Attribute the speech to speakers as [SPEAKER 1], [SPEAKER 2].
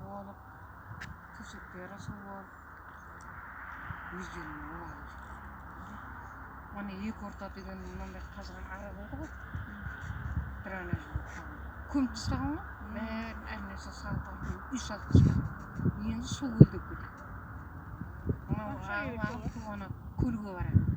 [SPEAKER 1] болып, төсектері су болып, өздеріне олады. Ана екі орта деген мынандай қазған ара болды ғой. Дренаж болып қалған. Көміп тастаған ғой. Бәрін әр нәрсе салған. Үй салып тастаған. Енді су көлдеп кетеді. Мынау ана көлге барады.